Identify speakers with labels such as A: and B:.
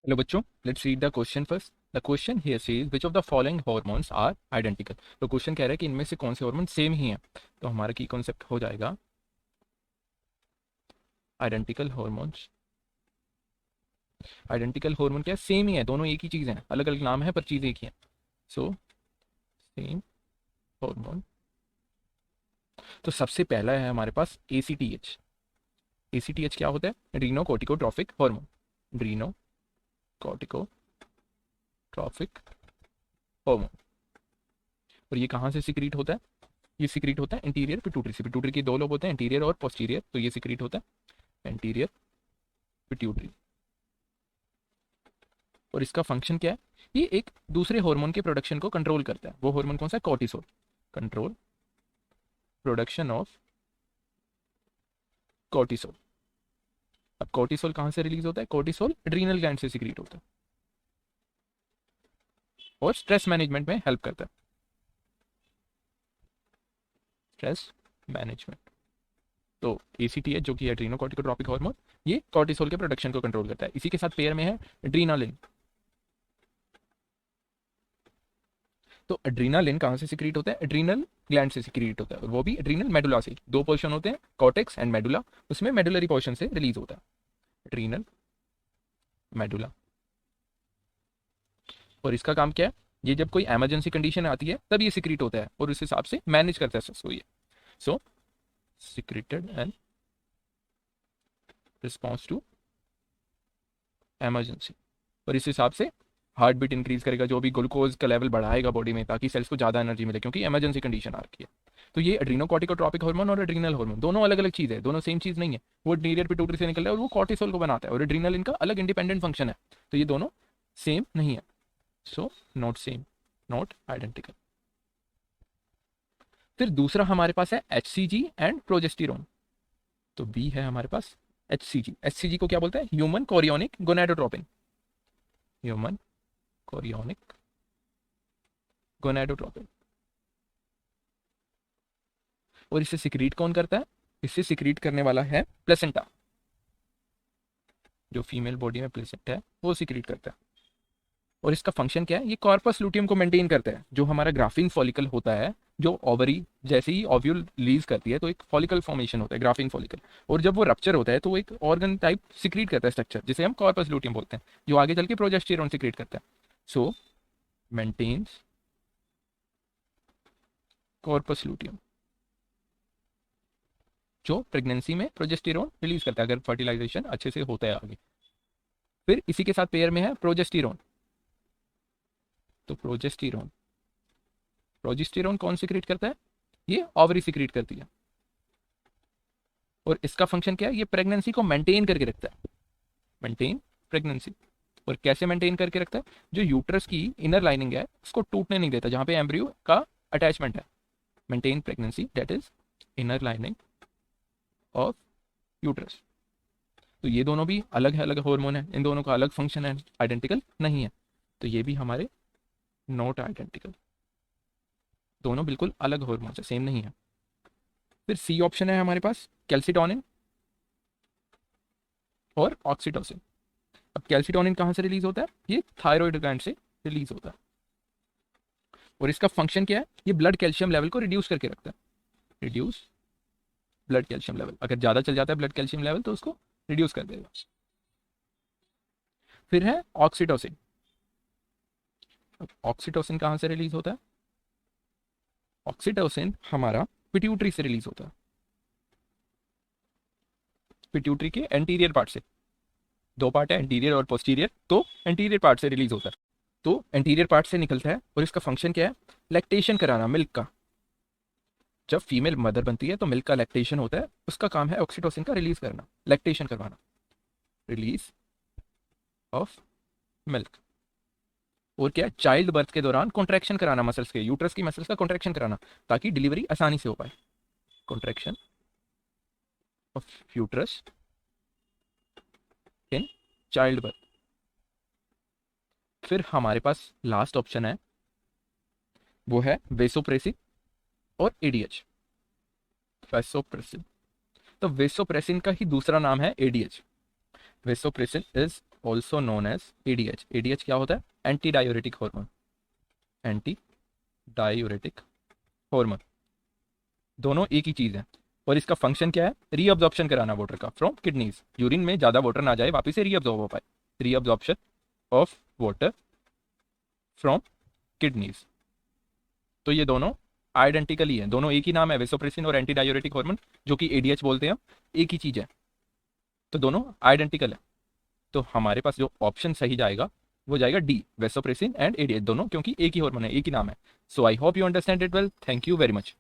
A: Hello बच्चों, let's read the question first. The question here says which of the following hormones are identical. तो question कह रहा है कि इनमें से कौन से हार्मोन सेम ही हैं। तो हमारा की कॉन्सेप्ट हो जाएगा आइडेंटिकल हार्मोन्स। आइडेंटिकल हार्मोन क्या है? सेम ही है, दोनों एक ही चीज़ है, अलग अलग नाम है पर चीज़ एक ही है। So same hormone. तो सबसे पहला है हमारे पास ACTH। ACTH क्या होता है? Adrenocorticotrophic hormone. Adrenocorticotrophic hormone. और ये कहाँ से सिक्रीट होता है? ये सिक्रीट होता है इंटीरियर पिट्यूटरी से। पिट्यूटरी के दो लोब होते हैं, इंटीरियर और पोस्टीरियर। तो ये सिक्रीट होता है इंटीरियर पिट्यूटरी। और इसका फंक्शन क्या है? ये एक दूसरे हार्मोन के प्रोडक्शन को कंट्रोल करता है। वो हार्मोन कौन सा है? Cortisol. Control production of cortisol. अब कॉर्टिसोल कहाँ से रिलीज होता है? कॉर्टिसोल एड्रीनल ग्लैंड से सिक्रीट होता है और स्ट्रेस मैनेजमेंट में हेल्प करता है। Stress management. तो ACTH जो कि एड्रीनोकॉर्टिकोट्रॉपिक हार्मोन, ये कॉर्टिसोल के प्रोडक्शन को कंट्रोल करता है। इसी के साथ पेयर में है एड्रीनालिन। तो एड्रीनालिन कहाँ से सिक्रीट होता है? एड्रीनल ग्लैंड से सिक्रीट होता है, और वो भी एड्रीनल मेडुला से। दो पोर्शन होते हैं, कॉर्टेक्स एंड मेडुला। उसमें मेडुलरी पोर्शन से रिलीज होता है एड्रीनल मेडुला। और इसका काम क्या है? ये जब कोई इमरजेंसी कंडीशन आती है तब ये सिक्रीट होता है और उस हिसाब से मैनेज करता है स्ट्रेस को ये। So secreted and response to emergency. और इस हिसाब से हार्ट बीट इंक्रीज करेगा, जो भी ग्लूकोज का लेवल बढ़ाएगा बॉडी में, ताकि सेल्स को ज़्यादा एनर्जी मिले, क्योंकि इमरजेंसी कंडीशन आ रखी है। तो ये एड्रीनोकॉर्टिकोट्रॉपिक हार्मोन और एड्रीनल हार्मोन दोनों अलग अलग चीज़ है, दोनों सेम चीज़ नहीं है। वो इंटीरियर पिट्यूटरी से निकल रहा है और वो कॉर्टिसोल को बनाता है, और एड्रीनल इनका अलग इंडिपेंडेंट फंक्शन है। तो ये दोनों सेम नहीं है। So not same, not identical. फिर दूसरा हमारे पास है HCG एंड प्रोजेस्टिरोन। तो बी है हमारे पास HCG। HCG को क्या बोलते हैं? Human chorionic gonadotropin. Human chorionic gonadotropin. और इसे सिक्रीट कौन करता है? इसे सिक्रीट करने वाला है प्लेसेंटा। जो फीमेल बॉडी में प्लेसेंटा है वो सिक्रीट करता है। और इसका फंक्शन क्या है? ये कॉर्पस लुटियम को मेंटेन करता है। जो हमारा ग्राफिन फॉलिकल होता है, जो ओवरी जैसे ही ओव्यूल रिलीज करती है तो एक फॉलिकल फॉर्मेशन होता है, ग्राफिन फॉलिकल। और जब वो रप्चर होता है तो वो एक ऑर्गन टाइप सिक्रीट करता है स्ट्रक्चर, जिसे हम कॉर्पस लुटियम बोलते हैं, जो आगे चल के प्रोजेस्टेरोन सिक्रीट करता है। सो मेंटेन्स कॉर्पस लुटियम, जो प्रेगनेंसी में प्रोजेस्टेरोन रिलीज करता है अगर फर्टिलाइजेशन अच्छे से होता है आगे। फिर इसी के साथ पेयर में है प्रोजेस्टेरोन। तो प्रोजेस्टेरोन, प्रोजेस्टेरोन कौन सिक्रीट करता है? ये ओवरी सिक्रीट करती है। और इसका फंक्शन क्या है? ये प्रेगनेंसी को मेंटेन करके रखता है। Maintain pregnancy. और कैसे मेंटेन करके रखता है? जो यूट्रस की इनर लाइनिंग है उसको टूटने नहीं देता, जहां पे एम्ब्रियो का अटैचमेंट है। Maintain pregnancy, that is inner lining of uterus. तो ये दोनों भी अलग है, अलग हार्मोन है, इन दोनों का अलग फंक्शन है, आइडेंटिकल नहीं है। तो ये भी हमारे नॉट आइडेंटिकल, दोनों बिल्कुल अलग हार्मोन है, सेम नहीं है। फिर सी ऑप्शन है हमारे पास कैल्सिटोनिन और ऑक्सीटोसिन। अब कैल्सिटोनिन कहाँ से रिलीज होता है? ये थायराइड ग्लैंड से रिलीज होता है। और इसका फंक्शन क्या है? ये ब्लड कैल्शियम लेवल को रिड्यूस करके रखता है। Reduce blood calcium level. अगर ज़्यादा चल जाता है ब्लड कैल्शियम लेवल तो उसको रिड्यूस कर देगा। फिर है ऑक्सीटोसिन। ऑक्सीटोसिन कहाँ से रिलीज होता है? ऑक्सीटोसिन हमारा पिट्यूटरी से रिलीज होता है, पिट्यूटरी के एंटीरियर पार्ट से। दो पार्ट है, एंटीरियर और पोस्टीरियर, तो एंटीरियर पार्ट से रिलीज होता है। तो एंटीरियर पार्ट से निकलता है और इसका फंक्शन क्या है? लैक्टेशन कराना, मिल्क का। जब फीमेल मदर बनती है तो मिल्क का लैक्टेशन होता है, उसका काम है ऑक्सीटोसिन का रिलीज करना, लैक्टेशन करवाना, रिलीज ऑफ मिल्क। और क्या? चाइल्ड बर्थ के दौरान कॉन्ट्रैक्शन कराना, मसल्स के, यूट्रस की मसल्स का कॉन्ट्रैक्शन कराना, ताकि डिलीवरी आसानी से हो पाए। Contraction of uterus in child birth. फिर हमारे पास लास्ट ऑप्शन है, वो है वेसोप्रेसिन और ADH। वेसोप्रेसिन, तो वेसोप्रेसिन का ही दूसरा नाम है ADH। Vasopressin is also known as ADH. ADH क्या होता है? Antidiuretic hormone. Antidiuretic hormone, दोनों एक ही चीज़ है। और इसका फंक्शन क्या है? रीअब्जॉर्प्शन कराना वाटर का फ्रॉम किडनीज। यूरिन में ज़्यादा वाटर ना जाए, वापस से रीअब्जॉर्ब हो पाए। Reabsorption of water from kidneys. तो ये दोनों आइडेंटिकली है, दोनों एक ही नाम है, वेसोप्रेसिन और एंटी डायूरेटिक हार्मोन, जो कि एडीएच बोलते हैं हम, एक ही चीज़ है। तो दोनों आइडेंटिकल है। तो हमारे पास जो ऑप्शन सही जाएगा वो जाएगा डी, वेसोप्रेसिन एंड एडीएच, दोनों क्योंकि एक ही हार्मोन है, एक ही नाम है। So I hope you understand it well. Thank you very much.